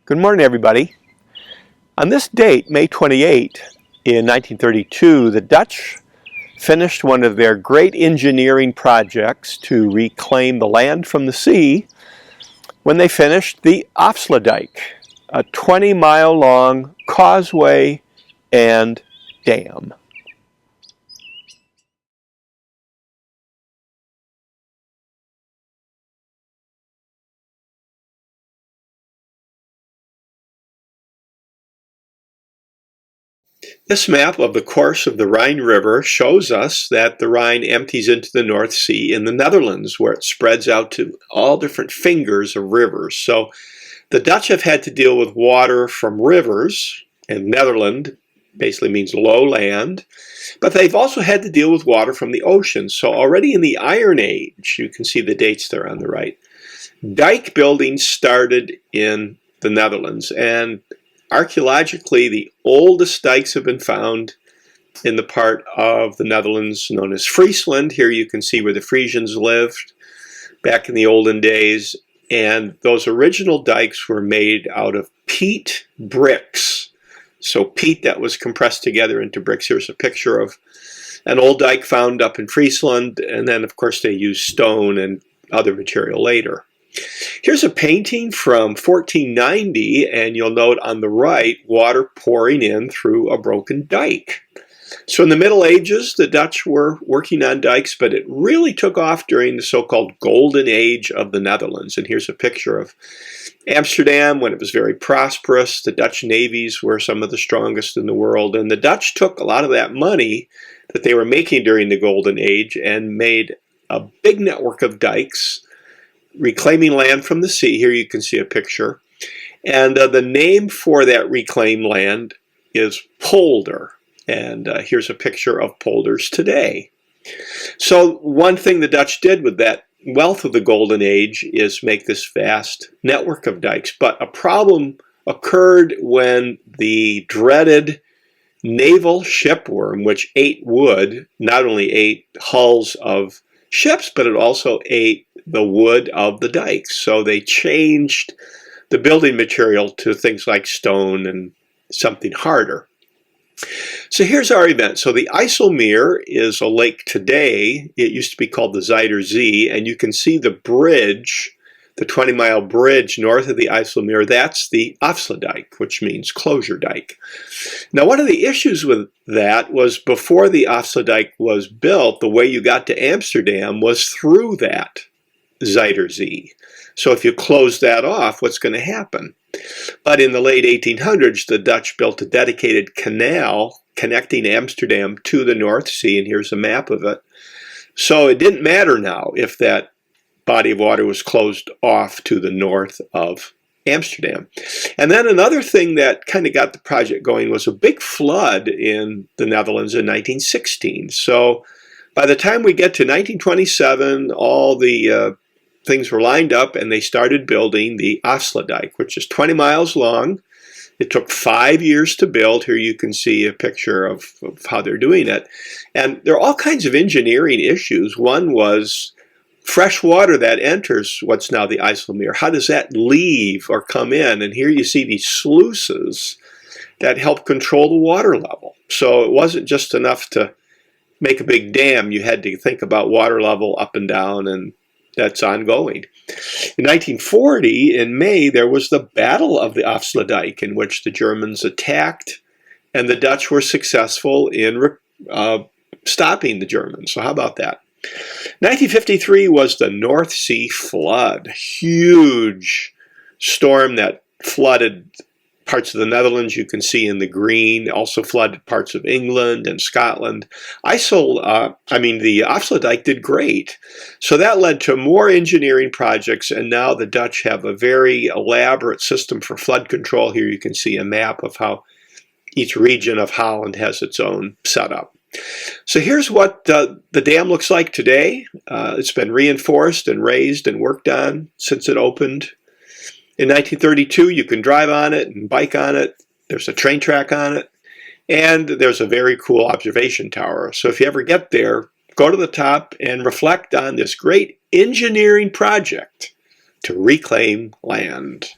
Good morning, everybody. On this date, May 28, in 1932, the Dutch finished one of their great engineering projects to reclaim the land from the sea when they finished the Afsluitdijk, a 20-mile-long causeway and dam. This map of the course of the Rhine River shows us that the Rhine empties into the North Sea in the Netherlands, where it spreads out to all different fingers of rivers. So the Dutch have had to deal with water from rivers, and Netherland basically means low land, but they've also had to deal with water from the ocean. So already in the Iron Age, you can see the dates there on the right, dike building started in the Netherlands, and archaeologically, the oldest dikes have been found in the part of the Netherlands known as Friesland. Here you can see where the Frisians lived back in the olden days. And those original dikes were made out of peat bricks. So peat that was compressed together into bricks. Here's a picture of an old dike found up in Friesland. And then, of course, they used stone and other material later. Here's a painting from 1490, and you'll note on the right, water pouring in through a broken dike. So in the Middle Ages, the Dutch were working on dikes, but it really took off during the so-called Golden Age of the Netherlands. And here's a picture of Amsterdam when it was very prosperous. The Dutch navies were some of the strongest in the world, and the Dutch took a lot of that money that they were making during the Golden Age and made a big network of dikes, reclaiming land from the sea. Here you can see a picture. And the name for that reclaimed land is polder. And here's a picture of polders today. So one thing the Dutch did with that wealth of the Golden Age is make this vast network of dikes. But a problem occurred when the dreaded naval shipworm, which ate wood, not only ate hulls of ships, but it also ate the wood of the dikes. So they changed the building material to things like stone and something harder. So here's our event. So the IJsselmeer is a lake today. It used to be called the Zuider Zee, and you can see the bridge, the 20-mile bridge north of the IJsselmeer. That's the Afsluitdijk, which means closure dike. Now, one of the issues with that was before the Afsluitdijk was built, the way you got to Amsterdam was through that Zuider Zee. So if you close that off, what's going to happen? But in the late 1800s, the Dutch built a dedicated canal connecting Amsterdam to the North Sea, and here's a map of it. So it didn't matter now if that body of water was closed off to the north of Amsterdam. And then another thing that kind of got the project going was a big flood in the Netherlands in 1916. So by the time we get to 1927, all the things were lined up, and they started building the Afsluitdijk, which is 20 miles long. It took 5 years to build. Here you can see a picture of how they're doing it. And there are all kinds of engineering issues. One was fresh water that enters what's now the IJsselmeer. How does that leave or come in? And here you see these sluices that help control the water level. So it wasn't just enough to make a big dam. You had to think about water level up and down, and that's ongoing. In 1940, in May, there was the Battle of the Afsluitdijk, in which the Germans attacked, and the Dutch were successful in stopping the Germans. So how about that? 1953 was the North Sea flood. Huge storm that flooded parts of the Netherlands, you can see in the green, also flooded parts of England and Scotland. The Afsluitdijk did great. So that led to more engineering projects, and now the Dutch have a very elaborate system for flood control. Here you can see a map of how each region of Holland has its own setup. So here's what the dam looks like today. It's been reinforced and raised and worked on since it opened. In 1932, you can drive on it and bike on it. There's a train track on it. And there's a very cool observation tower. So if you ever get there, go to the top and reflect on this great engineering project to reclaim land.